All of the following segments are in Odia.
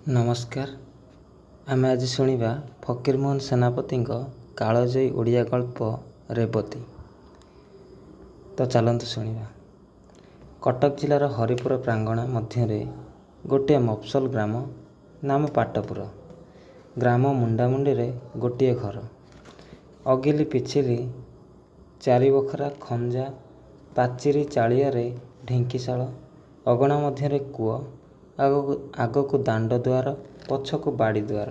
नमस्कार। आमे आज शुणिबा फकीरमोहन सेनापति कालजयी ओडिया गल्प रेवती। तो चलतु शुणिबा। कटक जिलार हरिपुर प्रांगण मध्य गोटे मफसल ग्राम नाम पाटपुर। ग्राम मुंडामुंडी रे गोटे घर, अगिली पिछिली चारि बखरा खंजा, पाचिरी चालिया ढिंकीशाल, अगणा मध्य कूଅ, आगकू दांड दुआर, पछकू बाड़ी दुआर।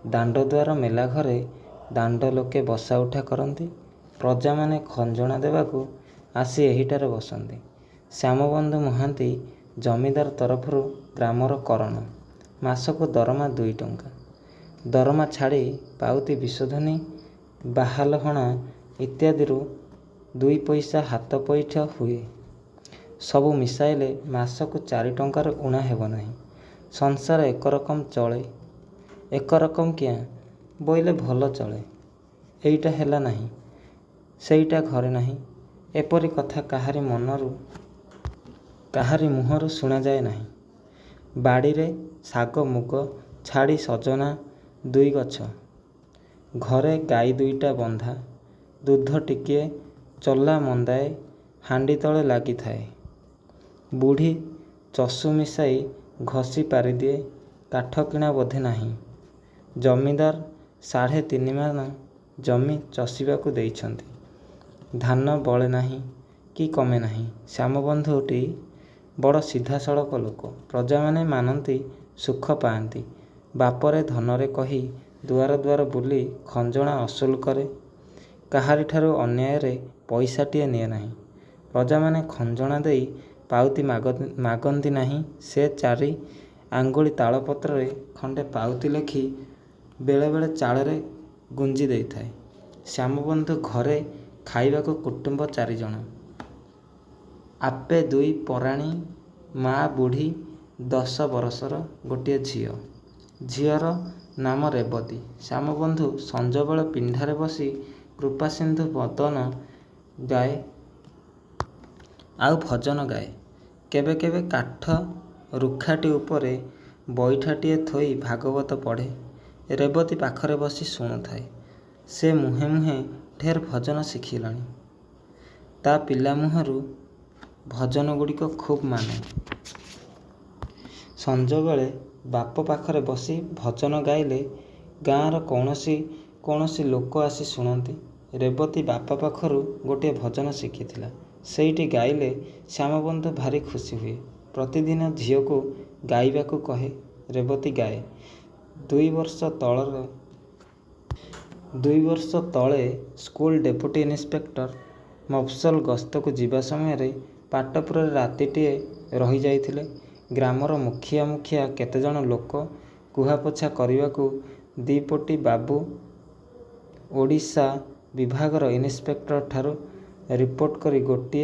दांड दुआर मेला घरे दांड लोके बसा उठा करती। प्रजा माने खंजणा देवाकू आसी एहिटारे बसंती। श्यामबंधु महांती जमीदार तरफरू ग्रामर करण। मासकू दरमा 2 टंका। दरमा छाड़ी पाउती विशोधनी, बाहालहणा इत्यादि 2 पैसा हाथ पैठ हुए। सबू मिसाइले मासकू 4 टंकार ऊणा हेब नहीं। संसार एक रकम चले। एक रकम क्या बोइले भल चले। एइटा हेला नहीं, सेइटा घरे नहीं, एपरी कथा काहारी मनरू काहारी मुहरु शुणा जाए नहीं। बाड़ी रे साग मुग छाड़ी सजना 2 गछ। घरे गाई 2टा बंधा, दूध टिकिए चला मंदाए हांडी तले लागी थाए। बुढ़ी चषु मिसाई घसी पारि दिए, काठ किणा बोधे नहीं। जमीदार 3.5 मान जमी चषिबाकू देइछंती। धान बळे नहीं कि कमे नहीं। श्यामबंधुटी बड़ सीधा सड़क लोक। प्रजा माने मानती, सुख पाआंती। बापरे धनरे कही दुआर दुआर बुली खंजणा असुल करे। काहारी ठारू अन्याय रे पैसाटिए निए नहीं। प्रजा माने खंजणा देई पाउती मागंती नहीं। से 4 आंगुली तालपत्र रे खंडे पाउती लेखी बेले बेले चाଳରେ गुंजी देई थाए। श्यामबंधु घरे खाइबाकू कुटुंब 4 जण। आपे 2 पराणी, मा बुढ़ी 10 बरसर गोटे झियो। झियर नाम रेवती। श्यामबंधु संजबेल पिंढारे बसी कृपासिंधु बदन गाए आउ भजन गाए। केबे केबे काठ रुखाटी उपरे बैठाटिए थोई भागवत पढ़े। रेवती पाखरे बसी शुणुथाए। से मुहे मुहे ढेर भजन शिखिलाणी। ता पिला मुहरु भजन गुड़िक खूब माने। संजबेले बाप पाखरे बसी भजन गाइले गाँर कौनसी लोक आसी शुणती। रेवती बापा पाखरू गोटे भजन शिखिथिला। सेइटी गाइले श्यामबंधु भारी खुशी हुए। प्रतिदिन झियोकू गाइबाकू कहे। रेवती गाए। 2 वर्ष तले स्कूल डेपुटी इन्स्पेक्टर मफसल गस्तकू जीवा समय पाटपुर रातिटिए रही जाइथिले। ग्रामर मुखिया केतेजण लोक कुहापोछा करने 2 पोटी बाबू ओडिशा विभागर इन्स्पेक्टर ठारू रिपोर्ट करी गोटे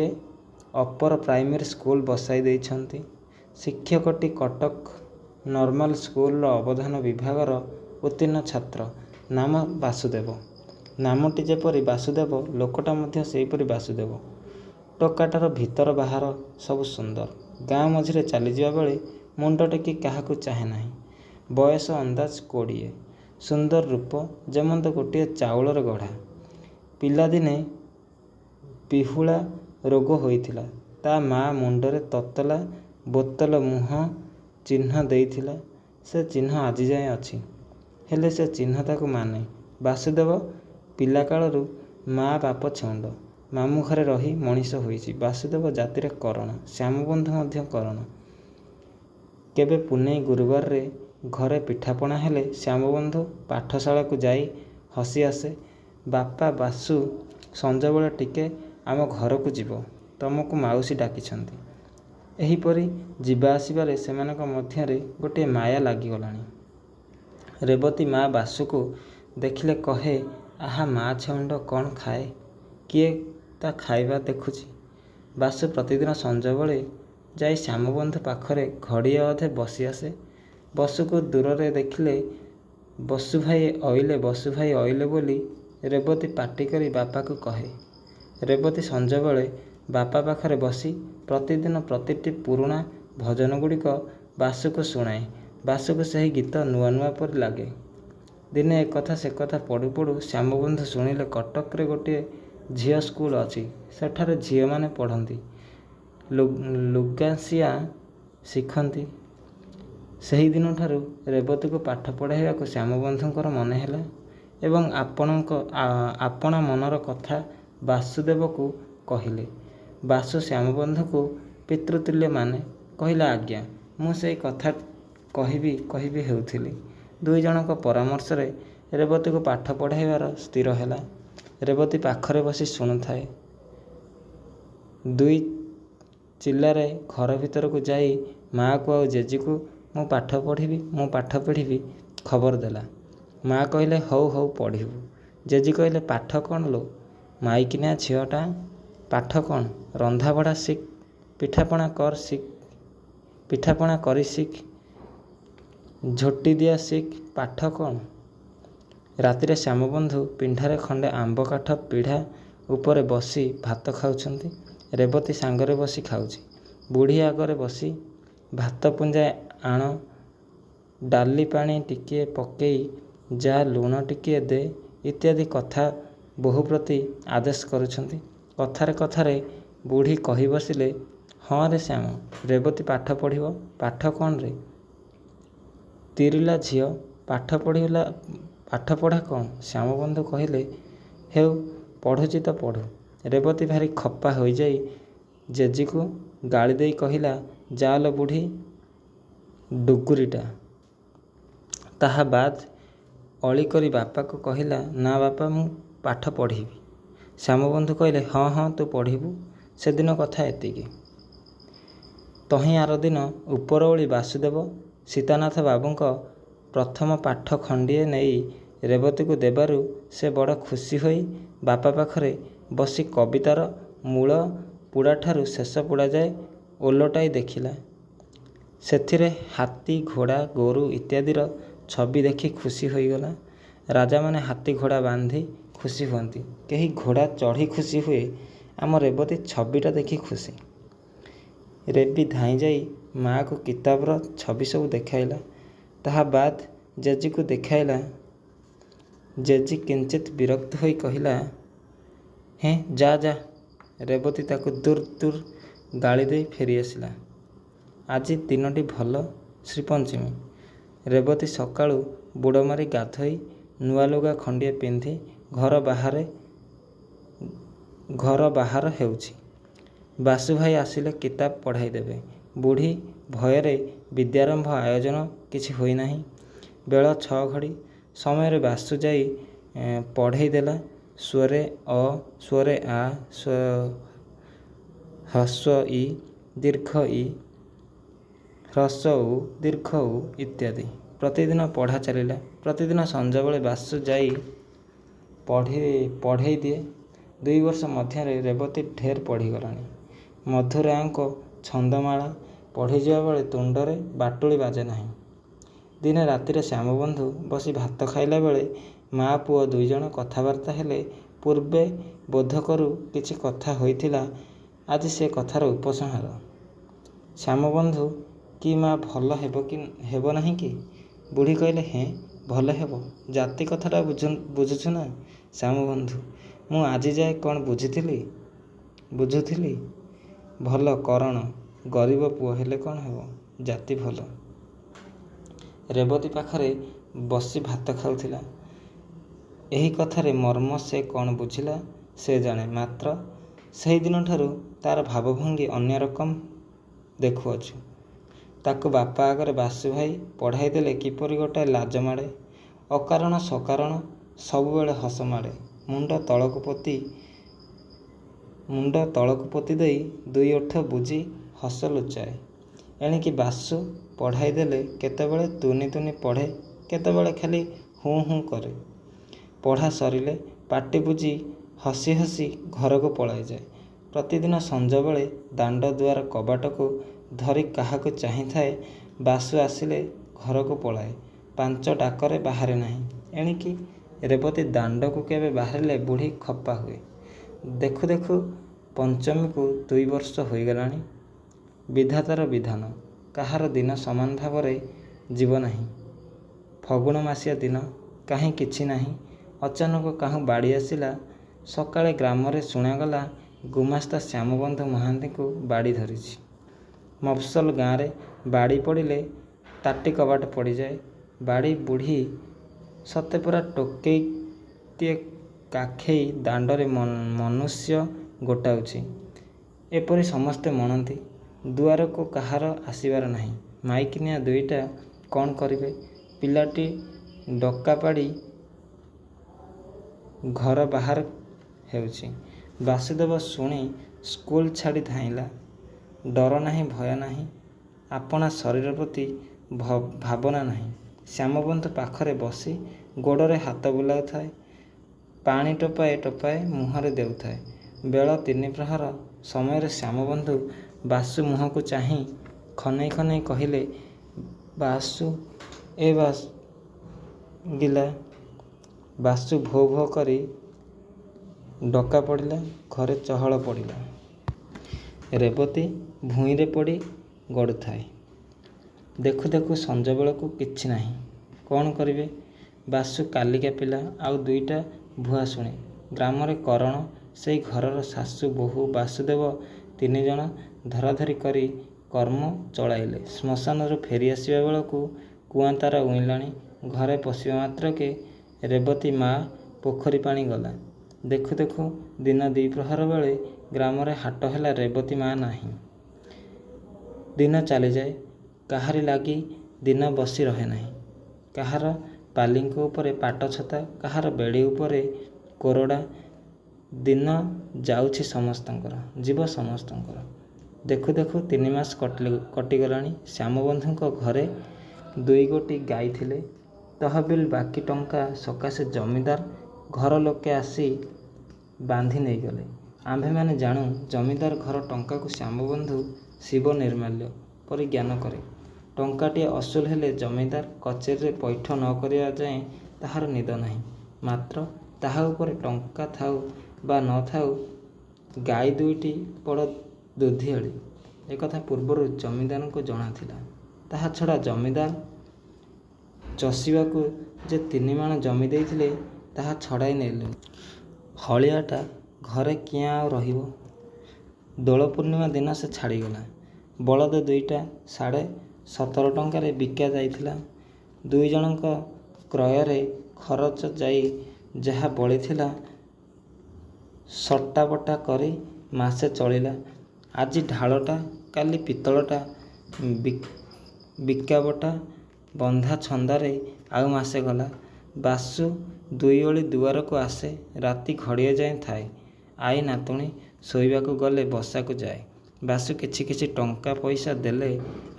अपर प्राइमरी स्कूल बसाई देइछंती। शिक्षकटी कटक नॉर्मल स्कूल अवधान विभागर उत्तीर्ण छात्र। नाम वासुदेव। नामटी जेपरी वासुदेव लोकटा मध्य सेहीपरि वासुदेव। टोकाटार भीतर बाहर सब सुंदर। गाँ मझिरे चली जिबा बेले मुंड टेकी काहाकू चाहे नहीं। बयस अंदाज 20। सुंदर रूप जेमंत गोटे चाउलर गढ़ा। पिलादिने पिहुला रोग होइथिला। ता माँ मुंडरे ततला बोतल मुह चिन्ह देइथिला। से चिन्ह आजि जाए अछि। हेले से चिन्ह ताकू माने। वासुदेव पिला कालरू माँ बाप छेउंड। मामू घरे रही मनीष होइछि। वासुदेव जातिरे करण। श्यामबंधु मध्य करण। केबे पुनेई गुरुवार रे घरे पिठापणा हेले श्यामबंधु पाठशाला को जाई हसी आसे। बापा बासु संजबेले टिके आम घर को जीव, तुमको माउसी डाकिछंती। एहीपरि जीवा आसिबारे सेमानक मध्यरे गोटे माया लागिगलाणी। रेवती माँ बासुको देखिले कहे, आहा माँ छेउंड कौन खाए, किए ता खाइबा देखुछि। बासु प्रतिदिन संजबेले जाई श्यामबंधु पाखरे घड़िए अधे बसी आसे। बसुको दूररे देखिले बसु भाई अइले बोली रेवती पाटी करी बापा को कहे। रेवती संजबेले बापा पाखरे बसी प्रतिदिन प्रतिटी पुरुणा भजन गुड़िक बासुको शुणाए। ବାସୁକୁ ସେହି ଗୀତ ନୂଆ ନୂଆ ପରି ଲାଗେ। ଦିନେ ଏକଥା ସେ କଥା ପଢ଼ୁ ପଢ଼ୁ ଶ୍ୟାମବନ୍ଧୁ ଶୁଣିଲେ କଟକରେ ଗୋଟିଏ ଝିଅ ସ୍କୁଲ ଅଛି। ସେଠାରେ ଝିଅମାନେ ପଢ଼ନ୍ତି, ଲୁଗାସିଆ ଶିଖନ୍ତି। ସେହିଦିନଠାରୁ ରେବତୀକୁ ପାଠ ପଢ଼ାଇବାକୁ ଶ୍ୟାମବନ୍ଧୁଙ୍କର ମନେ ହେଲା ଏବଂ ଆପଣା ମନର କଥା ବାସୁଦେବକୁ କହିଲେ। ବାସୁ ଶ୍ୟାମବନ୍ଧୁକୁ ପିତୃତୁଲ୍ୟ ମାନେ। କହିଲା, ଆଜ୍ଞା, ମୁଁ ସେଇ କଥା କହିବି ହେଉଥିଲି। ଦୁଇ ଜଣଙ୍କ ପରାମର୍ଶରେ ରେବତୀକୁ ପାଠ ପଢ଼ାଇବାର ସ୍ଥିର ହେଲା। ରେବତୀ ପାଖରେ ବସି ଶୁଣୁଥାଏ। ଦୁଇ ଚିଲ୍ଲାରେ ଘର ଭିତରକୁ ଯାଇ ମାଆକୁ ଆଉ ଜେଜିକୁ ମୁଁ ପାଠ ପଢ଼ିବି ଖବର ଦେଲା। ମା କହିଲେ, ହଉ ପଢ଼ିବୁ। ଜେଜି କହିଲେ, ପାଠ କ'ଣ ଲୋ ମାଇକିନିଆ ଝିଅଟା, ପାଠ କ'ଣ? ରନ୍ଧାବଢ଼ା ଶିଖ, ପିଠାପଣା କରି ଶିଖ, ଝୋଟି ଦିଆ ଶିଖ, ପାଠ କ'ଣ? ରାତିରେ ଶ୍ୟାମବନ୍ଧୁ ପିଣ୍ଡାରେ ଖଣ୍ଡେ ଆମ୍ବ କାଠ ପିଢ଼ା ଉପରେ ବସି ଭାତ ଖାଉଛନ୍ତି। ରେବତୀ ସାଙ୍ଗରେ ବସି ଖାଉଛି। ବୁଢ଼ୀ ଆଗରେ ବସି ଭାତ ପୁଞ୍ଜାଏ ଆଣ, ଡାଲି ପାଣି ଟିକିଏ ପକେଇ ଯା, ଲୁଣ ଟିକିଏ ଦେ ଇତ୍ୟାଦି କଥା ବୋହୂ ପ୍ରତି ଆଦେଶ କରୁଛନ୍ତି। କଥାରେ ବୁଢ଼ୀ କହି ବସିଲେ, ହଁ ରେ ଶ୍ୟାମ, ରେବତୀ ପାଠ ପଢ଼ିବ। ପାଠ କ'ଣ ରେ? ତିରିଲା ଝିଅ, ପାଠ ପଢ଼ା କ'ଣ? ଶ୍ୟାମବନ୍ଧୁ କହିଲେ, ହେଉ ପଢ଼ୁଛି ତ ପଢ଼ୁ। ରେବତୀ ଭାରି ଖପା ହୋଇଯାଇ ଜେଜିକୁ ଗାଳି ଦେଇ କହିଲା, ଯା ଲୋ ବୁଢ଼ୀ ଡୁଗୁରିଟା। ତାହା ବାଦ୍ ଅଳି କରି ବାପାକୁ କହିଲା, ନା ବାପା, ମୁଁ ପାଠ ପଢ଼ିବି। ଶ୍ୟାମବନ୍ଧୁ କହିଲେ, ହଁ ତୁ ପଢ଼ିବୁ। ସେଦିନ କଥା ଏତିକି। ତହିଁ ଆରଦିନ ଉପରଓଳି ବାସୁଦେବ ସୀତାନାଥ ବାବୁଙ୍କ ପ୍ରଥମ ପାଠ ଖଣ୍ଡିଏ ନେଇ ରେବତୀକୁ ଦେବାରୁ ସେ ବଡ଼ ଖୁସି ହୋଇ ବାପା ପାଖରେ ବସି କବିତାର ମୂଳ ପୁଡ଼ାଠାରୁ ଶେଷ ପୁଡ଼ାଯାଏ ଓଲଟାଇ ଦେଖିଲା। ସେଥିରେ ହାତୀ, ଘୋଡ଼ା, ଗୋରୁ ଇତ୍ୟାଦିର ଛବି ଦେଖି ଖୁସି ହୋଇଗଲା। ରାଜାମାନେ ହାତୀ ଘୋଡ଼ା ବାନ୍ଧି ଖୁସି ହୁଅନ୍ତି, କେହି ଘୋଡ଼ା ଚଢ଼ି ଖୁସି ହୁଏ। ଆମ ରେବତୀ ଛବିଟା ଦେଖି ଖୁସି। ରେବି ଧାଇଁଯାଇ ମାଆକୁ କିତାବର ଛବି ସବୁ ଦେଖାଇଲା। ତାହା ବାଦ୍ ଜେଜିକୁ ଦେଖାଇଲା। ଜେଜି କିଞ୍ଚିତ୍ ବିରକ୍ତ ହୋଇ କହିଲା, ହେଁ ଯା। ରେବତୀ ତାକୁ ଦୂର୍ ଗାଳି ଦେଇ ଫେରିଆସିଲା। ଆଜି ଦିନଟି ଭଲ, ଶ୍ରୀପଞ୍ଚମୀ। ରେବତୀ ସକାଳୁ ବୁଡ଼ ମାରି ଗାଧୋଇ ନୂଆ ଲୁଗା ଖଣ୍ଡିଏ ପିନ୍ଧି ଘର ବାହାର ହେଉଛି। ବାସୁଭାଇ ଆସିଲେ କିତାବ ପଢ଼ାଇ ଦେବେ। ବୁଢ଼ୀ ଭୟରେ ବିଦ୍ୟାରମ୍ଭ ଆୟୋଜନ କିଛି ହୋଇନାହିଁ। ବେଳ 6 ଘଡ଼ି। ସମୟରେ ବାସୁ ଯାଇ ପଢ଼େଇ ଦେଲା। ସ୍ୱରେ ଅ, ସ୍ୱରେ ଆ, ହ୍ରସ୍ୱ ଇ, ଦୀର୍ଘ ଇ, ହ୍ରସ୍ୱ ଉ, ଦୀର୍ଘ ଉ ଇତ୍ୟାଦି। ପ୍ରତିଦିନ ପଢ଼ା ଚାଲିଲା। ପ୍ରତିଦିନ ସଞ୍ଜବେଳେ ବାସୁ ଯାଇ ପଢ଼େଇ ଦିଏ। 2 ବର୍ଷ ମଧ୍ୟରେ ରେବତୀ ଢେର ପଢ଼ିଗଲାଣି। ମଧୁରାୟଙ୍କ ଛନ୍ଦମାଳା ପଢ଼ିଯିବା ବେଳେ ତୁଣ୍ଡରେ ବାଟୁଳି ବାଜେ ନାହିଁ। ଦିନେ ରାତିରେ ଶ୍ୟାମବନ୍ଧୁ ବସି ଭାତ ଖାଇଲା ବେଳେ ମା ପୁଅ ଦୁଇଜଣ କଥାବାର୍ତ୍ତା ହେଲେ। ପୂର୍ବେ ବୋଧକରୁ କିଛି କଥା ହୋଇଥିଲା, ଆଜି ସେ କଥାର ଉପସଂହାର। ଶ୍ୟାମବନ୍ଧୁ, କି ମା, ଭଲ ହେବ ନାହିଁ କି? ବୁଢ଼ୀ କହିଲେ, ହେଁ ଭଲ ହେବ। ଜାତି କଥାଟା ବୁଝୁଛୁ ନା ଶ୍ୟାମବନ୍ଧୁ? ମୁଁ ଆଜିଯାଏ କ'ଣ ବୁଝୁଥିଲି? ଭଲ କରଣ, ଗରିବ ପୁଅ ହେଲେ କ'ଣ ହେବ, ଜାତି ଭଲ। ରେବତୀ ପାଖରେ ବସି ଭାତ ଖାଉଥିଲା। ଏହି କଥାରେ ମର୍ମ ସେ କ'ଣ ବୁଝିଲା ସେ ଜାଣେ। ମାତ୍ର ସେହିଦିନଠାରୁ ତା'ର ଭାବଭଙ୍ଗୀ ଅନ୍ୟ ରକମ ଦେଖୁଅଛୁ। ତାକୁ ବାପା ଆଗରେ ବାସୁଭାଇ ପଢ଼ାଇ ଦେଲେ କିପରି ଗୋଟାଏ ଲାଜ ମାଡ଼େ। ଅକାରଣ ସକାରଣ ସବୁବେଳେ ହସ ମାଡ଼େ। ମୁଣ୍ଡ ତଳକୁ ପୋତି ଦେଇ 2 ଓଠ ବୁଜି ହସ ଲୁଚାଏ। ଏଣିକି ବାସୁ ପଢ଼ାଇ ଦେଲେ କେତେବେଳେ ତୁନି ପଢ଼େ, କେତେବେଳେ ଖାଲି ହୁଁ କରେ। ପଢ଼ା ସରିଲେ ପାଟି ବୁଜି ହସି ହସି ଘରକୁ ପଳାଇଯାଏ। ପ୍ରତିଦିନ ସଞ୍ଜବେଳେ ଦାଣ୍ଡ ଦୁଆର କବାଟକୁ ଧରି କାହାକୁ ଚାହିଁଥାଏ। ବାସୁ ଆସିଲେ ଘରକୁ ପଳାଏ। 5 ଡାକରେ ବାହାରେ ନାହିଁ। ଏଣିକି ରେବତୀ ଦାଣ୍ଡକୁ କେବେ ବାହାରିଲେ ବୁଢ଼ୀ ଖପା ହୁଏ। ଦେଖୁ ଦେଖୁ ପଞ୍ଚମୀକୁ 2 ବର୍ଷ ହୋଇଗଲାଣି। ବିଧାତାର ବିଧାନ, କାହାର ଦିନ ସମାନ ଭାବରେ ଯିବ ନାହିଁ। ଫଗୁଣ ମାସିଆ ଦିନ, କାହିଁ କିଛି ନାହିଁ। ଅଚାନକ କାହୁଁ ବାଡ଼ି ଆସିଲା। ସକାଳେ ଗ୍ରାମରେ ଶୁଣାଗଲା ଗୁମାସ୍ତା ଶ୍ୟାମବନ୍ଧୁ ମହାନ୍ତିଙ୍କୁ ବାଡ଼ି ଧରିଛି। ମଫସଲ ଗାଁରେ ବାଡ଼ି ପଡ଼ିଲେ ତାଟି କବାଟ ପଡ଼ିଯାଏ। ବାଡ଼ି ବୁଢ଼ୀ ସତେ ପରା ଟୋକେଇଟିଏ କାଖେଇ ଦାଣ୍ଡରେ ମନୁଷ୍ୟ ଗୋଟାଉଛି। ଏପରି ସମସ୍ତେ ମଣନ୍ତି। ଦୁଆରକୁ କାହାର ଆସିବାର ନାହିଁ। ମାଇକିନିଆ ଦୁଇଟା କ'ଣ କରିବେ? ପିଲାଟି ଡକାପାଡ଼ି ଘର ବାହାର ହେଉଛି। ବାସୁଦେବ ଶୁଣି ସ୍କୁଲ ଛାଡ଼ି ଧାଇଁଲା। ଡର ନାହିଁ, ଭୟ ନାହିଁ, ଆପଣା ଶରୀର ପ୍ରତି ଭାବନା ନାହିଁ। ଶ୍ୟାମବନ୍ଧୁ ପାଖରେ ବସି ଗୋଡ଼ରେ ହାତ ବୁଲାଉଥାଏ। ପାଣି ଟୋପାଏ ଟୋପାଏ ମୁହଁରେ ଦେଉଥାଏ। ବେଳ 3 ପ୍ରହର ସମୟରେ ଶ୍ୟାମବନ୍ଧୁ ବାସୁ ମୁହଁକୁ ଚାହିଁ ଖନେଇ ଖନେଇ କହିଲେ, ବାସୁ, ଏ ଗିଲା। ବାସୁ ଭୋ ଭୋ କରି ଡକା ପଡ଼ିଲା। ଘରେ ଚହଳ ପଡ଼ିଲା। ରେବତୀ ଭୂଇଁରେ ପଡ଼ି ଗଡ଼ୁଥାଏ। ଦେଖୁ ଦେଖୁ ସଞ୍ଜ ବେଳକୁ କିଛି ନାହିଁ। କ'ଣ କରିବେ? ବାସୁ କାଲିକା ପିଲା, ଆଉ 2ଟା ଭୁଆସୁଣୀ। ଗ୍ରାମରେ କରଣ, ସେଇ ଘରର ଶାଶୁ ବୋହୂ ବାସୁଦେବ 3 ଜଣ ଧରାଧରି କରି କର୍ମ ଚଳାଇଲେ। ଶ୍ମଶାନରୁ ଫେରି ଆସିବା ବେଳକୁ କୁଆଁ ତାର ଉଇଁଲାଣି। ଘରେ ପଶିବା ମାତ୍ରକେ ରେବତୀ ମା ପୋଖରୀ ପାଣି ଗଲା। ଦେଖୁ ଦେଖୁ ଦିନ 2 ପ୍ରହର ବେଳେ ଗ୍ରାମରେ ହାଟ ହେଲା। ରେବତୀ ମା ନାହିଁ। ଦିନ ଚାଲିଯାଏ। କାହାରି ଲାଗି ଦିନ ବସି ରହେ ନାହିଁ। କାହାର ପାଲିଙ୍କ ଉପରେ ପାଟ ଛତା, କାହାର ବେଡ଼ି ଉପରେ କୋରଡ଼ା। ଦିନ ଯାଉଛି ସମସ୍ତଙ୍କର, ଯିବ ସମସ୍ତଙ୍କର। ଦେଖୁ ଦେଖୁ 3 ମାସ କଟିଗଲାଣି। ଶ୍ୟାମବନ୍ଧୁଙ୍କ ଘରେ 2 ଗୋଟି ଗାଈ ଥିଲେ। ତହବିଲ ବାକି ଟଙ୍କା ସକାଶେ ଜମିଦାର ଘର ଲୋକେ ଆସି ବାନ୍ଧି ନେଇଗଲେ। ଆମ୍ଭେମାନେ ଜାଣୁ, ଜମିଦାର ଘର ଟଙ୍କାକୁ ଶ୍ୟାମବନ୍ଧୁ ଶିବ ନିର୍ମାଲ୍ୟ ପରି ଜ୍ଞାନ କରେ। ଟଙ୍କାଟିଏ ଅସୁଲ ହେଲେ ଜମିଦାର କଚେରୀରେ ପଇଠ ନ କରିବା ଯାଏଁ ତାହାର ନିଦ ନାହିଁ। ମାତ୍ର ତାହା ଉପରେ ଟଙ୍କା ଥାଉ ବା ନ ଥାଉ, ଗାଈ 2ଟି ବଡ଼ ଦୁଧିଆଳି, ଏକଥା ପୂର୍ବରୁ ଜମିଦାରଙ୍କୁ ଜଣାଥିଲା। ତାହା ଛଡ଼ା ଜମିଦାର ଚଷିବାକୁ ଯେ 3 ମାଣ ଜମି ଦେଇଥିଲେ, ତାହା ଛଡ଼ାଇ ନେଲେଣି। ହଳିଆଟା ଘରେ କିଆଁ ଆଉ ରହିବ? ଦୋଳ ପୂର୍ଣ୍ଣିମା ଦିନ ସେ ଛାଡ଼ିଗଲା। ବଳଦ 2ଟା 17.5 ଟଙ୍କାରେ ବିକା ଯାଇଥିଲା। 2 ଜଣଙ୍କ କ୍ରୟରେ ଖରଚ ଯାଇ ଯାହା ବଳିଥିଲା, ସଟାବଟା କରି ମାସେ ଚଳିଲା। ଆଜି ଢାଳଟା, କାଲି ପିତ୍ତଳଟା ବିକାବଟା ବନ୍ଧା ଛନ୍ଦାରେ ଆଉ ମାସେ ଗଲା। ବାସୁ 2 ଓଳି ଦୁଆରକୁ ଆସେ। ରାତି ଘଡ଼ିଏ ଯାଏଁ ଥାଏ। ଆଈ ନାତୁଣୀ ଶୋଇବାକୁ ଗଲେ ବସାକୁ ଯାଏ। ବାସୁ କିଛି କିଛି ଟଙ୍କା ପଇସା ଦେଲେ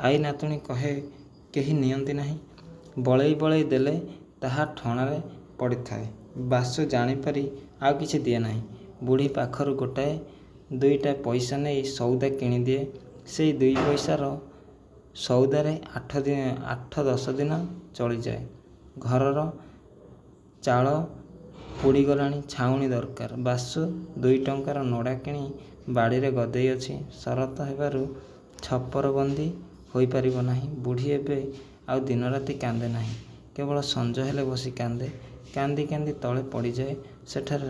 ଆଈ ନାତୁଣୀ କହେ, କେହି ନିଅନ୍ତି ନାହିଁ। ବଳେଇ ବଳେଇ ଦେଲେ ତାହା ଠଣାରେ ପଡ଼ିଥାଏ। ବାସୁ ଜାଣିପାରି ଆଉ କିଛି ଦିଏ ନାହିଁ। ବୁଢ଼ୀ ପାଖରୁ ଗୋଟାଏ 2ଟା ପଇସା ନେଇ ସଉଦା କିଣିଦିଏ। ସେଇ 2 ପଇସାର ସଉଦାରେ 8-10 ଦିନ ଚଳିଯାଏ। ଘରର ଚାଳ ପୋଡ଼ିଗଲାଣି, ଛାଉଣି ଦରକାର। ବାସୁ 2 ଟଙ୍କାର ନଡ଼ା କିଣି ବାଡ଼ିରେ ଗଦେଇ ଅଛି। ଶରତ ହେବାରୁ ଛପରବନ୍ଦୀ ହୋଇପାରିବ ନାହିଁ। ବୁଢ଼ୀ ଏବେ ଆଉ ଦିନରାତି କାନ୍ଦେ ନାହିଁ। କେବଳ ସଞ୍ଜ ହେଲେ ବସି କାନ୍ଦେ। କାନ୍ଦି କାନ୍ଦି ତଳେ ପଡ଼ିଯାଏ। ସେଠାରେ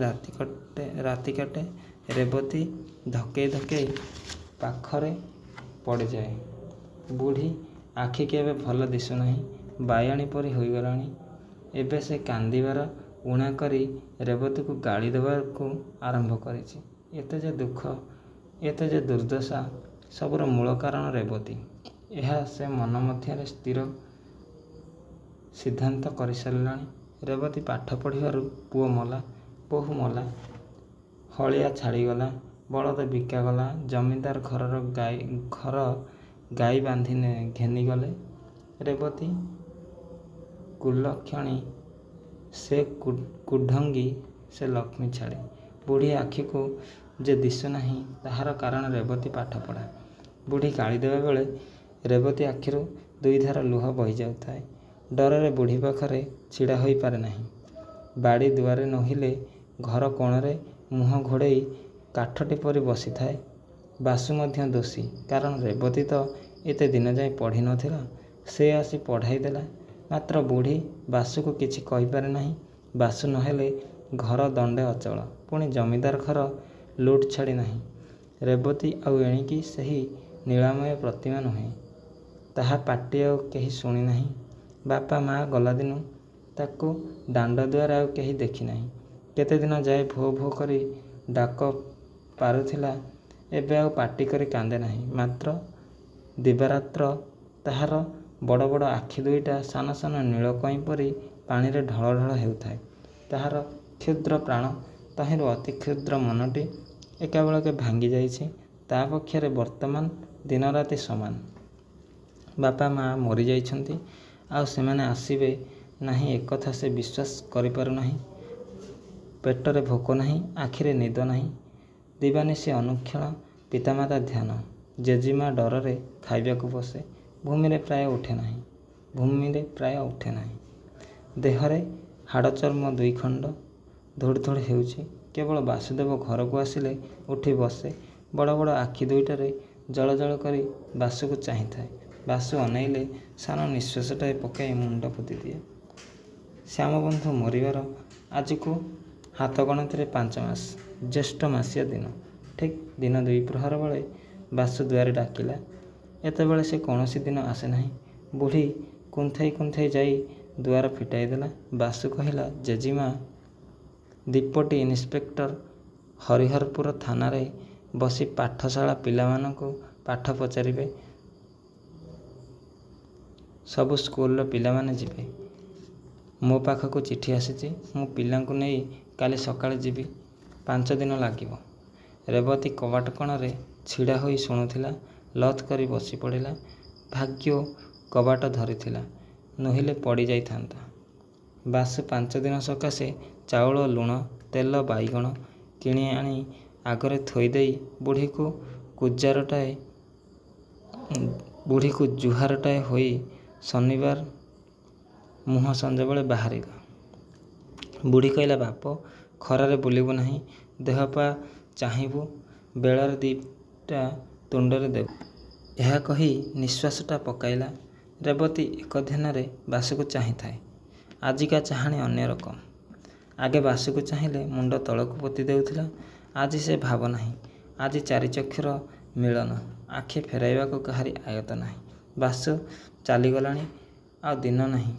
ରାତି କାଟେ। ରେବତୀ ଧକେଇ ଧକେଇ ପାଖରେ ପଡ଼ିଯାଏ। ବୁଢ଼ୀ ଆଖିକି ଏବେ ଭଲ ଦିଶୁନାହିଁ। ବାୟାଣୀ ପରି ହୋଇଗଲାଣି। ଏବେ ସେ କାନ୍ଦିବାର ଊଣା କରି ରେବତୀକୁ ଗାଳି ଦେବାକୁ ଆରମ୍ଭ କରିଛି। ଏତେ ଯେ ଦୁଃଖ, ଏତେ ଯେ ଦୁର୍ଦ୍ଦଶା, ସବୁର ମୂଳ କାରଣ ରେବତୀ। ଏହା ସେ ମନ ମଧ୍ୟରେ ସ୍ଥିର ସିଦ୍ଧାନ୍ତ କରିସାରିଲାଣି। ରେବତୀ ପାଠ ପଢ଼ିବାରୁ ପୁଅ ମଲା, ବୋହୂ ମଲା, ହଳିଆ ଛାଡ଼ିଗଲା, ବଳଦ ବିକାଗଲା, ଜମିଦାର ଘର ଗାଈ ବାନ୍ଧି ଘେନିଗଲେ। ରେବତୀ କୁଲକ୍ଷଣୀ, ସେ କୁଢଙ୍ଗୀ, ସେ ଲକ୍ଷ୍ମୀ ଛାଡ଼ି। ବୁଢ଼ୀ ଆଖିକୁ ଯେ ଦିଶୁନାହିଁ, ତାହାର କାରଣ ରେବତୀ ପାଠପଢ଼ା। ବୁଢ଼ୀ ଗାଳି ଦେବା ବେଳେ ରେବତୀ ଆଖିରୁ 2 ଧାର ଲୁହ ବହିଯାଉଥାଏ। ଡରରେ ବୁଢ଼ୀ ପାଖରେ ଛିଡ଼ା ହୋଇପାରେ ନାହିଁ। ବାଡ଼ି ଦୁଆରେ ନୋହିଲେ ଘର କୋଣରେ ମୁହଁ ଘୋଡ଼େଇ କାଠଟି ପରି ବସିଥାଏ। ବାସୁ ମଧ୍ୟ ଦୋଷୀ। କାରଣ ରେବତୀ ତ ଏତେ ଦିନ ଯାଏଁ ପଢ଼ି ନ ଥିଲା। ସେ ଆସି ପଢ଼ାଇ ଦେଲା। ମାତ୍ର ବୁଢ଼ୀ ବାସୁକୁ କିଛି କହିପାରେ ନାହିଁ। ବାସୁ ନହେଲେ ଘର ଦଣ୍ଡେ ଅଚଳ। ପୁଣି ଜମିଦାର ଘର ଲୁଟ୍ ଛାଡ଼ି ନାହିଁ। ରେବତୀ ଆଉ ଏଣିକି ସେହି ନୀଳାମୟ ପ୍ରତିମା ନୁହେଁ। ତାହା ପାଟି ଆଉ କେହି ଶୁଣି ନାହିଁ। ବାପା ମା' ଗଲାଦିନୁ ତାକୁ ଦାଣ୍ଡ ଦୁଆରେ ଆଉ କେହି ଦେଖି ନାହିଁ। କେତେଦିନ ଯାଏ ଭୋ ଭୋ କରି ଡାକ ପାରୁଥିଲା। ଏବେ ଆଉ ପାଟି କରି କାନ୍ଦେ ନାହିଁ। ମାତ୍ର ଦିବାରାତ୍ର ତାହାର ବଡ଼ ବଡ଼ ଆଖି ଦୁଇଟା ସାନ ସାନ ନୀଳକଇଁ ପରି ପାଣିରେ ଢଳ ଢଳ ହେଉଥାଏ। ତାହାର କ୍ଷୁଦ୍ର ପ୍ରାଣ, ତହିଁରୁ ଅତି କ୍ଷୁଦ୍ର ମନଟି ଏକାବେଳକେ ଭାଙ୍ଗି ଯାଇଛି। ତା ପକ୍ଷରେ ବର୍ତ୍ତମାନ ଦିନରାତି ସମାନ। ବାପା ମା' ମରିଯାଇଛନ୍ତି, ଆଉ ସେମାନେ ଆସିବେ ନାହିଁ ଏକଥା ସେ ବିଶ୍ୱାସ କରିପାରୁ ନାହିଁ। ପେଟରେ ଭୋକ ନାହିଁ, ଆଖିରେ ନିଦ ନାହିଁ। ଦିବାନିଶି ଅନୁକ୍ଷଣ ପିତାମାତା ଧ୍ୟାନ। ଜେଜେମା ଡରରେ ଖାଇବାକୁ ବସେ। ଭୂମିରେ ପ୍ରାୟ ଉଠେ ନାହିଁ। ଦେହରେ ହାଡ଼ଚର୍ମ ଦୁଇଖଣ୍ଡ ଧୁଡ଼୍ ଧୁଡ଼୍ ହେଉଛି। କେବଳ ବାସୁଦେବ ଘରକୁ ଆସିଲେ ଉଠି ବସେ। ବଡ଼ ବଡ଼ ଆଖି ଦୁଇଟାରେ ଜଳ ଜଳ କରି ବାସୁକୁ ଚାହିଁଥାଏ। ବାସୁ ଅନେଇଲେ ସାନ ନିଃଶ୍ୱାସଟାଏ ପକାଇ ମୁଣ୍ଡ ପୋତିଦିଏ। ଶ୍ୟାମବନ୍ଧୁ ମରିବାର ଆଜକୁ ହାତଗଣତିରେ 5 ମାସ। ଜ୍ୟେଷ୍ଠ ମାସିଆ ଦିନ। ଠିକ୍ ଦିନ ଦ୍ୱିପ୍ରହର ବେଳେ ବାସୁ ଦୁଆରେ ଡାକିଲା। ଏତେବେଳେ ସେ କୌଣସି ଦିନ ଆସେ ନାହିଁ। ବୁଢ଼ୀ କୁନ୍ଥେଇ କୁନ୍ଥେଇ ଯାଇ ଦୁଆର ଫିଟାଇ ଦେଲା। ବାସୁ କହିଲା, ଜେଜେମା, ଦୀପଟି ଇନ୍ସପେକ୍ଟର ହରିହରପୁର ଥାନାରେ ବସି ପାଠଶାଳା ପିଲାମାନଙ୍କୁ ପାଠ ପଚାରିବେ। ସବୁ ସ୍କୁଲର ପିଲାମାନେ ଯିବେ। ମୋ ପାଖକୁ ଚିଠି ଆସିଛି। ମୁଁ ପିଲାଙ୍କୁ ନେଇ କାଲି ସକାଳେ ଯିବି। 5 ଦିନ ଲାଗିବ। ରେବତୀ କବାଟ କଣରେ ଛିଡ଼ା ହୋଇ ଶୁଣୁଥିଲା। ଲଥ୍ କରି ବସି ପଡ଼ିଲା। ଭାଗ୍ୟୋ କବାଟ ଧରିଥିଲା, ନୋହିଲେ ପଡ଼ି ଯାଇଥାନ୍ତା। ବାସୁ 5 ଦିନ ସକାଶେ ଚାଉଳ, ଲୁଣ, ତେଲ, ବାଇଗଣ କିଣି ଆଣି ଆଗରେ ଥୋଇଦେଇ ବୁଢ଼ୀକୁ ଜୁହାରଟାଏ ହୋଇ ଶନିବାର ମୁହଁ ସଞ୍ଜବେଳେ ବାହାରିଲା। ବୁଢ଼ୀ କହିଲା, ବାପ, ଖରାରେ ବୁଲିବୁ ନାହିଁ। ଦେହପା ଚାହିଁବୁ, ବେଳରେ 2ଟା ତୁଣ୍ଡରେ ଦେବୁ। ଏହା କହି ନିଃଶ୍ୱାସଟା ପକାଇଲା। ରେବତୀ ଏକଧ୍ୟାନରେ ବାସୁକୁ ଚାହିଁଥାଏ। ଆଜିକା ଚାହାଣି ଅନ୍ୟ ରକମ। ଆଗେ ବାସୁକୁ ଚାହିଁଲେ ମୁଣ୍ଡ ତଳକୁ ପୋତି ଦେଉଥିଲା। ଆଜି ସେ ଭାବ ନାହିଁ। ଆଜି ଚାରିଚକ୍ଷୁର ମିଳନ। ଆଖି ଫେରାଇବାକୁ କାହାରି ଆୟତ୍ତ ନାହିଁ। ବାସୁ ଚାଲିଗଲାଣି। ଆଉ ଦିନ ନାହିଁ।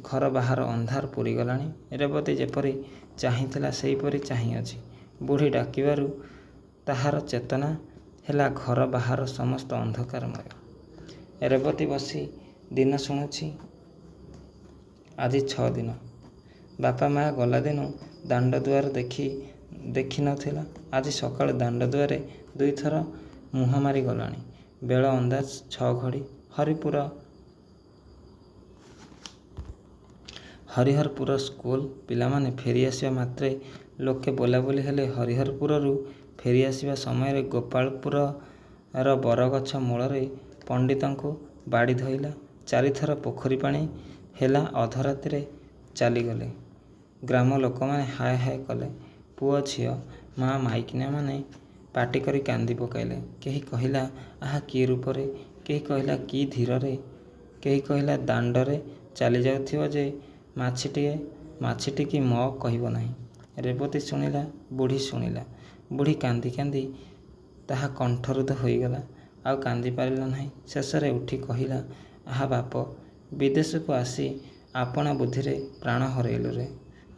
ଘର ବାହାର ଅନ୍ଧାର ପୂରିଗଲାଣି। ରେବତୀ ଯେପରି ଚାହିଁଥିଲା ସେହିପରି ଚାହିଁଅଛି। ବୁଢ଼ୀ ଡାକିବାରୁ ତାହାର ଚେତନା ହେଲା ଘର ବାହାର ସମସ୍ତ ଅନ୍ଧକାରମୟ। ରେବତୀ ବସି ଦିନ ଶୁଣୁଛି। ଆଜି 6 ଦିନ। ବାପା ମା' ଗଲାଦିନୁ ଦାଣ୍ଡ ଦୁଆର ଦେଖି ନ ଥିଲା। ଆଜି ସକାଳୁ ଦାଣ୍ଡ ଦୁଆରେ 2 ଥର ମୁହଁ ମାରି ଗଲାଣି। ବେଳ ଅନ୍ଦାଜ 6 ଘଡ଼ି। ହରିହରପୁର ସ୍କୁଲ ପିଲାମାନେ ଫେରିଆସିବା ମାତ୍ରେ ଲୋକେ ବୋଲାବୋଲି ହେଲେ। ହରିହରପୁରରୁ ଫେରିଆସିବା ସମୟରେ ଗୋପାଳପୁରର ବରଗଛ ମୂଳରେ ପଣ୍ଡିତଙ୍କୁ ବାଡ଼ି ଧଇଲା। 4 ଥର ପୋଖରୀ ପାଣି ହେଲା। ଅଧରାତିରେ ଚାଲିଗଲେ। ଗ୍ରାମ ଲୋକମାନେ ହାୟ ହାୟ କଲେ। ପୁଅ ଝିଅ, ମା' ମାଇକିନାମାନେ ପାଟି କରି କାନ୍ଦି ପକାଇଲେ। କେହି କହିଲା, ଆହା କି ରୂପରେ, କେହି କହିଲା କି ଧୀରରେ, କେହି କହିଲା ଦାଣ୍ଡରେ ଚାଲିଯାଉଥିବ ଯେ ମାଛିଟିକି ମ କହିବ ନାହିଁ। ରେବତୀ ଶୁଣିଲା, ବୁଢ଼ୀ ଶୁଣିଲା। ବୁଢ଼ୀ କାନ୍ଦି କାନ୍ଦି ତାହା କଣ୍ଠରୋଧ ହୋଇଗଲା। ଆଉ କାନ୍ଦି ପାରିଲା ନାହିଁ। ଶେଷରେ ଉଠି କହିଲା, ଆହା ବାପ, ବିଦେଶକୁ ଆସି ଆପଣା ବୁଦ୍ଧିରେ ପ୍ରାଣ ହରେଇଲୁ ରେ।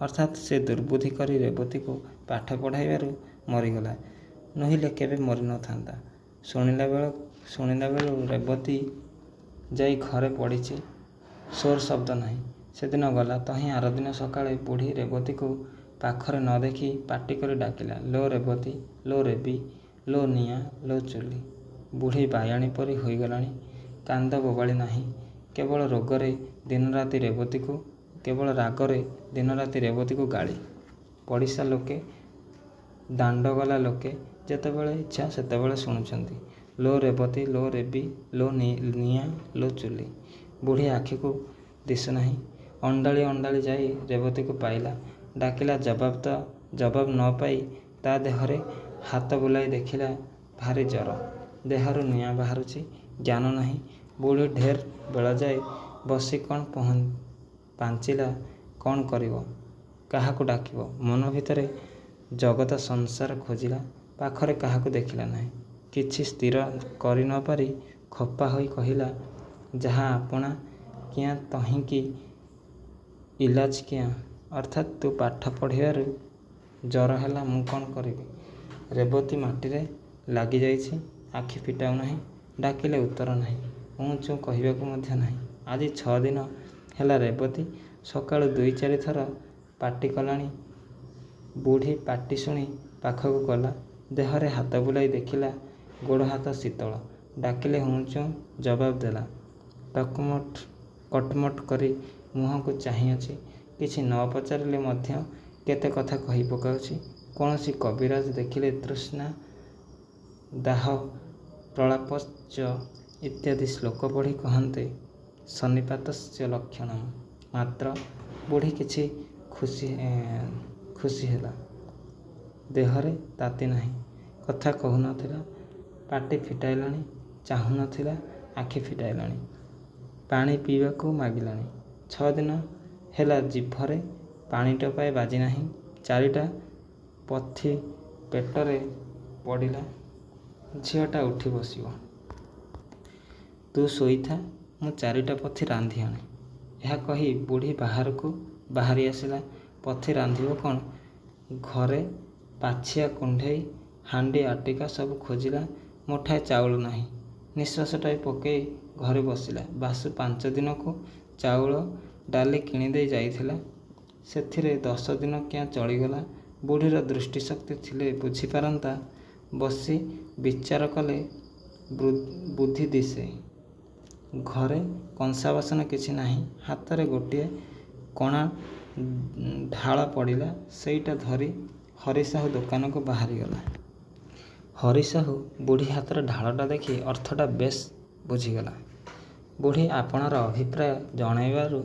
ଅର୍ଥାତ୍ ସେ ଦୁର୍ବୁଦ୍ଧି କରି ରେବତୀକୁ ପାଠ ପଢ଼ାଇବାରୁ ମରିଗଲା। ନୋହିଲେ କେବେ ମରି ନ ଥାନ୍ତା। ଶୁଣିଲା ବେଳୁ ରେବତୀ ଯାଇ ଘରେ ପଡ଼ିଛି। ସୋର ଶବ୍ଦ ନାହିଁ। ସେଦିନ ଗଲା। ତହିଁ ଆରଦିନ ସକାଳେ ବୁଢ଼ୀ ରେବତୀକୁ ପାଖରେ ନ ଦେଖି ପାଟି କରି ଡାକିଲା, ଲୋ ରେବତୀ, ଲୋ ରେବି, ଲୋ ନିଆଁ, ଲୋ ଚୁଲି। ବୁଢ଼ୀ ବାୟାଣୀ ପରି ହୋଇଗଲାଣି। କାନ୍ଦ ବୋବାଳି ନାହିଁ। କେବଳ ରାଗରେ ଦିନରାତି ରେବତୀକୁ ଗାଳି। ପଡ଼ିଶା ଲୋକେ, ଦାଣ୍ଡଗଲା ଲୋକେ ଯେତେବେଳେ ଇଚ୍ଛା ସେତେବେଳେ ଶୁଣୁଛନ୍ତି, ଲୋ ରେବତୀ, ଲୋ ରେବି, ଲୋ ନିଆଁ, ଲୋ ଚୁଲି। ବୁଢ଼ୀ ଆଖିକୁ ଦିଶୁନାହିଁ। ଅଣ୍ଡାଳି ଅଣ୍ଡାଳି ଯାଇ ରେବତୀକୁ ପାଇଲା। ଡାକିଲା, ଜବାବ ନ ପାଇ ତା ଦେହରେ ହାତ ବୁଲାଇ ଦେଖିଲା, ଭାରି ଜର। ଦେହରୁ ନିଆଁ ବାହାରୁଛି। ଜ୍ଞାନ ନାହିଁ। ବୁଢ଼ୀ ଢେର ବେଳ ଯାଏ ବସି କ'ଣ ପାଞ୍ଚିଲା। କ'ଣ କରିବ? କାହାକୁ ଡାକିବ? ମନ ଭିତରେ ଜଗତ ସଂସାର ଖୋଜିଲା, ପାଖରେ କାହାକୁ ଦେଖିଲା ନାହିଁ। କିଛି ସ୍ଥିର କରି ନ ପାରି ଖପା ହୋଇ କହିଲା, ଯାହା ଆପଣା କିଆଁ ତହିଁକି ଇଲାଜ କିଆଁ? ଅର୍ଥାତ୍ ତୁ ପାଠ ପଢ଼ିବାରୁ ଜ୍ୱର ହେଲା, ମୁଁ କ'ଣ କରିବି? ରେବତୀ ମାଟିରେ ଲାଗିଯାଇଛି, ଆଖି ଫିଟାଉ ନାହିଁ। ଡାକିଲେ ଉତ୍ତର ନାହିଁ, ଉଁ ଚୁଁ କହିବାକୁ ମଧ୍ୟ ନାହିଁ। ଆଜି 6 ଦିନ ହେଲା ରେବତୀ ସକାଳୁ 2-4 ଥର ପାଟି କଲାଣି। ବୁଢ଼ୀ ପାଟି ଶୁଣି ପାଖକୁ ଗଲା, ଦେହରେ ହାତ ବୁଲାଇ ଦେଖିଲା ଗୋଡ଼ ହାତ ଶୀତଳ। ଡାକିଲେ ହୁଁ ଚୁଁ ଜବାବ ଦେଲା। କଟମଟ କରି ମୁହଁକୁ ଚାହିଁଅଛି। କିଛି ନ ପଚାରିଲେ ମଧ୍ୟ କେତେ କଥା କହି ପକାଉଛି। କୌଣସି କବିରାଜ ଦେଖିଲେ ତୃଷ୍ଣା ଦାହ ପ୍ରଳାପଶ୍ଚ ଇତ୍ୟାଦି ଶ୍ଲୋକ ପଢ଼ି କହନ୍ତେ ସନ୍ନିପାତସ୍ୟ ଲକ୍ଷଣମ୍। ମାତ୍ର ବୁଢ଼ୀ କିଛି ଖୁସି ହେଲା। ଦେହରେ ତାତି ନାହିଁ। କଥା କହୁ ନଥିଲା, ପାଟି ଫିଟାଇଲାଣି। ଚାହୁଁ ନଥିଲା, ଆଖି ଫିଟାଇଲାଣି। ପାଣି ପିଇବାକୁ ମାଗିଲାଣି। 6 ଦିନ ହେଲା ଜିଭରେ ପାଣି ଟୋପାଏ ବାଜି ନାହିଁ। 4ଟା ପଥି ପେଟରେ ପଡ଼ିଲା। ଝିଅଟା ଉଠି ବସିବ। ତୁ ଶୋଇଥା, ମୁଁ 4ଟା ପଥି ରାନ୍ଧି ଆଣେ। ଏହା କହି ବୁଢ଼ୀ ବାହାରକୁ ବାହାରି ଆସିଲା। ପଥି ରାନ୍ଧିବ କ'ଣ? ଘରେ ପାଛିଆ କୁଣ୍ଢେଇ ହାଣ୍ଡି ଆଟିକା ସବୁ ଖୋଜିଲା, ମୁଠାଏ ଚାଉଳ ନାହିଁ। ନିଶ୍ୱାସଟାଏ ପକେଇ ଘରେ ବସିଲା। ବାସୁ 5 ଦିନକୁ ଚାଉଳ ଡାଲି କିଣିଦେଇ ଯାଇଥିଲା। ସେଥିରେ 10 ଦିନ କିଆଁ ଚଳିଗଲା। ବୁଢ଼ୀର ଦୃଷ୍ଟିଶକ୍ତି ଥିଲେ ବୁଝିପାରନ୍ତା। ବସି ବିଚାର କଲେ ବୁଦ୍ଧି ଦିଶେ। ଘରେ କଂସା ବାସନ କିଛି ନାହିଁ। ହାତରେ ଗୋଟିଏ କଣା ଢାଳ ପଡ଼ିଲା। ସେଇଟା ଧରି ହରିସାହୁ ଦୋକାନକୁ ବାହାରିଗଲା। ହରିସାହୁ ବୁଢ଼ୀ ହାତର ଢାଳଟା ଦେଖି ଅର୍ଥଟା ବେଶ୍ ବୁଝିଗଲା। ବୁଢ଼ୀ ଆପଣାର ଅଭିପ୍ରାୟ ଜଣାଇବାରୁ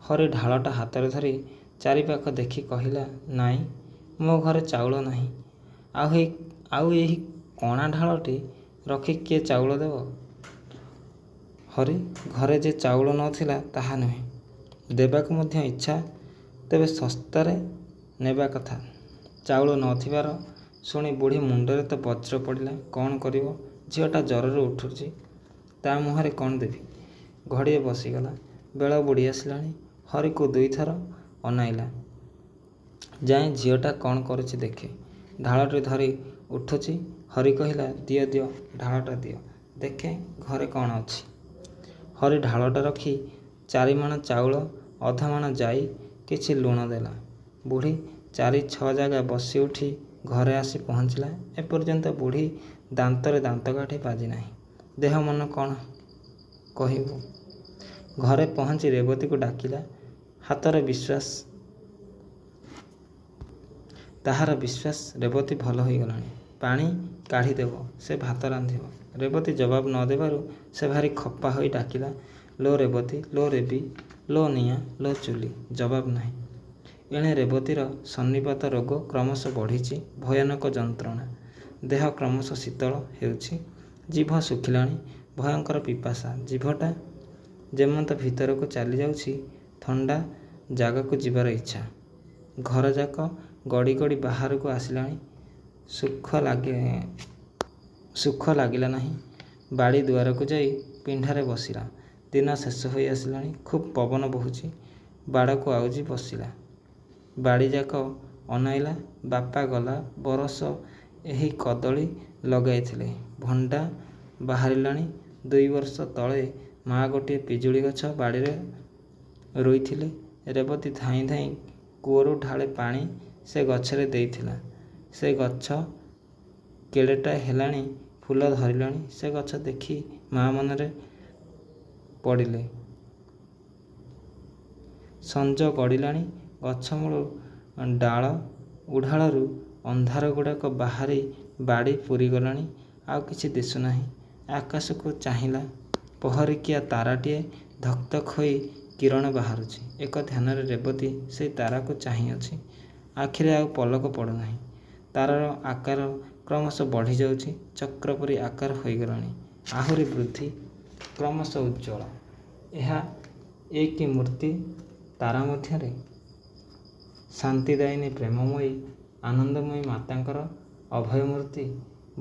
ହରି ଢାଳଟା ହାତରେ ଧରି ଚାରିପାଖ ଦେଖି କହିଲା, ନାଇଁ, ମୋ ଘରେ ଚାଉଳ ନାହିଁ। ଆଉ ଏହି କଣା ଢାଳଟି ରଖି କିଏ ଚାଉଳ ଦେବ? ହରି ଘରେ ଯେ ଚାଉଳ ନ ଥିଲା ତାହା ନୁହେଁ, ଦେବାକୁ ମଧ୍ୟ ଇଚ୍ଛା, ତେବେ ଶସ୍ତାରେ ନେବା କଥା। ଚାଉଳ ନ ଥିବାର ଶୁଣି ବୁଢ଼ୀ ମୁଣ୍ଡରେ ତ ବଜ୍ର ପଡ଼ିଲା। କ'ଣ କରିବ? ଝିଅଟା ଜ୍ୱରରୁ ଉଠୁଛି, ତା ମୁହଁରେ କ'ଣ ଦେବି? ଘଡ଼ିଏ ବସିଗଲା। ବେଳ ବୁଡ଼ି ଆସିଲାଣି। ହରିକୁ 2 ଥର ଅନାଇଲା ଯାଏ ଝିଅଟା କ'ଣ କରୁଛି ଦେଖେ। ଢାଳଟି ଧରି ଉଠୁଛି। ହରି କହିଲା, ଦିଅ ଢାଳଟା ଦିଅ, ଦେଖେ ଘରେ କ'ଣ ଅଛି। ହରି ଢାଳଟା ରଖି 4 ମାଣ ଚାଉଳ, ଅଧମାଣ ଜାଇ, କିଛି ଲୁଣ ଦେଲା। ବୁଢ଼ୀ 4-6 ଜାଗା ବସି ଉଠି ଘରେ ଆସି ପହଞ୍ଚିଲା। ଏପର୍ଯ୍ୟନ୍ତ ବୁଢ଼ୀ ଦାନ୍ତରେ ଦାନ୍ତକାଠି ବାଜି ନାହିଁ। ଦେହ ମନ କ'ଣ କହିବୁ? ଘରେ ପହଞ୍ଚି ରେବତୀକୁ ଡାକିଲା। ତାହାର ବିଶ୍ୱାସ ରେବତୀ ଭଲ ହୋଇଗଲାଣି। ପାଣି କାଢ଼ିଦେବ, ସେ ଭାତ ରାନ୍ଧିବ। ରେବତୀ ଜବାବ ନ ଦେବାରୁ ସେ ଭାରି ଖପା ହୋଇ ଡାକିଲା, ଲୋ ରେବତୀ, ଲୋ ରେବି, ଲୋ ନିଆଁ, ଲୋ ଚୁଲି। ଜବାବ ନାହିଁ। ଏଣେ ରେବତୀର ସନ୍ନିପାତ ରୋଗ କ୍ରମଶଃ ବଢ଼ିଛି। ଭୟାନକ ଯନ୍ତ୍ରଣା। ଦେହ କ୍ରମଶଃ ଶୀତଳ ହେଉଛି। ଜିଭ ଶୁଖିଲାଣି। ଭୟଙ୍କର ପିପାସା। ଜିଭଟା ଯେମନ୍ତ ଭିତରକୁ ଚାଲିଯାଉଛି। ଥଣ୍ଡା ଜାଗାକୁ ଯିବାର ଇଚ୍ଛା। ଘରଯାକ ଗଡ଼ି ଗଡ଼ି ବାହାରକୁ ଆସିଲାଣି। ସୁଖ ଲାଗିଲା ନାହିଁ। ବାଡ଼ି ଦୁଆରକୁ ଯାଇ ପିଣ୍ଡାରେ ବସିଲା। ଦିନ ଶେଷ ହୋଇ ଆସିଲାଣି। ଖୁବ୍ ପବନ ବହୁଛି। ବାଡ଼କୁ ଆଉଜି ବସିଲା। ବାଡ଼ିଯାକ ଅନାଇଲା। ବାପା ଗଲା ବରଷ ଏହି କଦଳୀ ଲଗାଇଥିଲେ। ଭଣ୍ଡା ବାହାରିଲାଣି। 2 ବର୍ଷ ତଳେ ମା ଗୋଟିଏ ପିଜୁଳି ଗଛ ବାଡ଼ିରେ ରୋଇଥିଲେ। ରେବତୀ ଧାଇଁ ଧାଇଁ କୂଅରୁ ଢାଳେ ପାଣି ସେ ଗଛରେ ଦେଇଥିଲା। ସେ ଗଛ କେଡ଼େଟାଏ ହେଲାଣି, ଫୁଲ ଧରିଲାଣି। ସେ ଗଛ ଦେଖି ମା ମନରେ ପଡ଼ିଲେ। ସଞ୍ଜ ଗଡ଼ିଲାଣି। ଗଛମୂଳ ଡାଳ ଉଢାଳରୁ ଅନ୍ଧାରଗୁଡ଼ାକ ବାହାରି ବାଡ଼ି ପୂରିଗଲାଣି। ଆଉ କିଛି ଦିଶୁନାହିଁ। ଆକାଶକୁ ଚାହିଁଲା। ପହରିକିଆ ତାରାଟିଏ ଧକ୍ ଧକ୍ ହୋଇ କିରଣ ବାହାରୁଛି। ଏକ ଧ୍ୟାନରେ ରେବତୀ ସେଇ ତାରାକୁ ଚାହିଁଅଛି। ଆଖିରେ ଆଉ ପଲକ ପଡ଼ୁନାହିଁ। ତାରାର ଆକାର କ୍ରମଶଃ ବଢ଼ିଯାଉଛି। ଚକ୍ର ପରି ଆକାର ହୋଇଗଲାଣି। ଆହୁରି ବୃଦ୍ଧି କ୍ରମଶଃ ଉଜ୍ଜ୍ୱଳ। ଏହା ଏକି ମୂର୍ତ୍ତି ତାରା ମଧ୍ୟରେ ଶାନ୍ତିଦାୟିନୀ ପ୍ରେମମୟୀ ଆନନ୍ଦମୟୀ ମାତାଙ୍କର ଅଭୟ ମୂର୍ତ୍ତି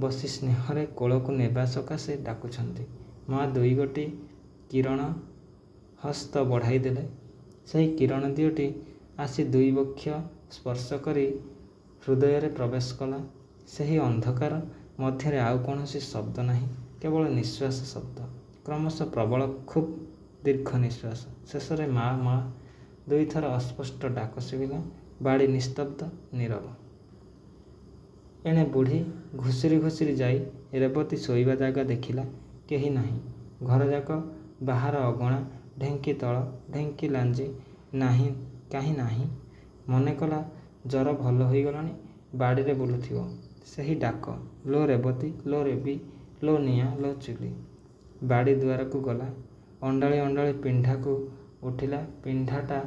ବସି ସ୍ନେହରେ କୋଳକୁ ନେବା ସକାଶେ ଡାକୁଛନ୍ତି। ମା ଦୁଇ ଗୋଟି କିରଣ ହସ୍ତ ବଢ଼ାଇ ଦେଲେ। ସେହି କିରଣ ଦିଓଟି ଆସି ଦୁଇ ବକ୍ଷ ସ୍ପର୍ଶ କରି ହୃଦୟରେ ପ୍ରବେଶ କଲା। ସେହି ଅନ୍ଧକାର ମଧ୍ୟରେ ଆଉ କୌଣସି ଶବ୍ଦ ନାହିଁ, କେବଳ ନିଶ୍ୱାସ ଶବ୍ଦ। କ୍ରମଶଃ ପ୍ରବଳ, ଖୁବ୍ ଦୀର୍ଘ ନିଶ୍ୱାସ। ଶେଷରେ ମା ମା ଦୁଇଥର ଅସ୍ପଷ୍ଟ ଡାକ ଶୁଭିଲା। ବାଡ଼ି ନିସ୍ତବ୍ଧ, ନୀରବ। ଏଣେ ବୁଢ଼ୀ ଘୁଷୁରି ଘୁଷୁରି ଯାଇ ରେବତୀ ଶୋଇବା ଜାଗା ଦେଖିଲା। କେହି ନାହିଁ। ଘରଯାକ ବାହାର ଅଗଣା, ଢେଙ୍କି ତଳ, ଢେଙ୍କି ଲାଞ୍ଜି ନାହିଁ, କାହିଁ ନାହିଁ। ମନେକଲା ଜର ଭଲ ହୋଇଗଲାଣି, ବାଡ଼ିରେ ବୁଲୁଥିବ ସେହି ଡାକ, ଲୋ ରେବତୀ, ଲୋ ରେବି, ଲୋ ନିଆଁ, ଲୋ ଚୁଲି। ବାଡ଼ି ଦୁଆରକୁ ଗଲା। ଅଣ୍ଡାଳି ଅଣ୍ଡାଳି ପିଣ୍ଡାକୁ ଉଠିଲା। ପିଣ୍ଡାଟା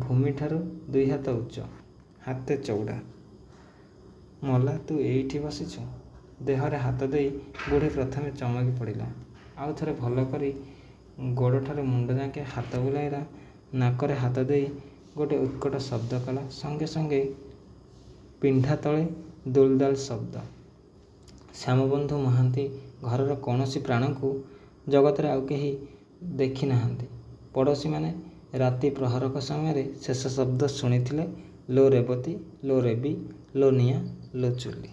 ଭୂମିଠାରୁ 2 ହାତ ଉଚ୍ଚ, ହାତେ ଚଉଡ଼ା। ମଲା, ତୁ ଏଇଠି ବସିଛୁ? ଦେହରେ ହାତ ଦେଇ ବୁଢ଼ୀ ପ୍ରଥମେ ଚମକି ପଡ଼ିଲା। ଆଉ ଥରେ ଭଲ କରି ଗୋଡ଼ଠାରୁ ମୁଣ୍ଡ ଯାକେ ହାତ ବୁଲାଇଲା। ନାକରେ ହାତ ଦେଇ ଗୋଟିଏ ଉତ୍କଟ ଶବ୍ଦ କଲା। ସଙ୍ଗେ ସଙ୍ଗେ ପିଣ୍ଡା ତଳେ ଦୁଲଦାଲ ଶବ୍ଦ। ଶ୍ୟାମବନ୍ଧୁ ମହାନ୍ତି ଘରର କୌଣସି ପ୍ରାଣକୁ ଜଗତରେ ଆଉ କେହି ଦେଖି ନାହାନ୍ତି। ପଡ଼ୋଶୀମାନେ ରାତି ପ୍ରହରକ ସମୟରେ ଶେଷ ଶବ୍ଦ ଶୁଣିଥିଲେ, ଲୋ ରେବତୀ, ଲୋ ରେବି, ଲୋ ନିଆଁ, ଲୋ ଚୁଲି।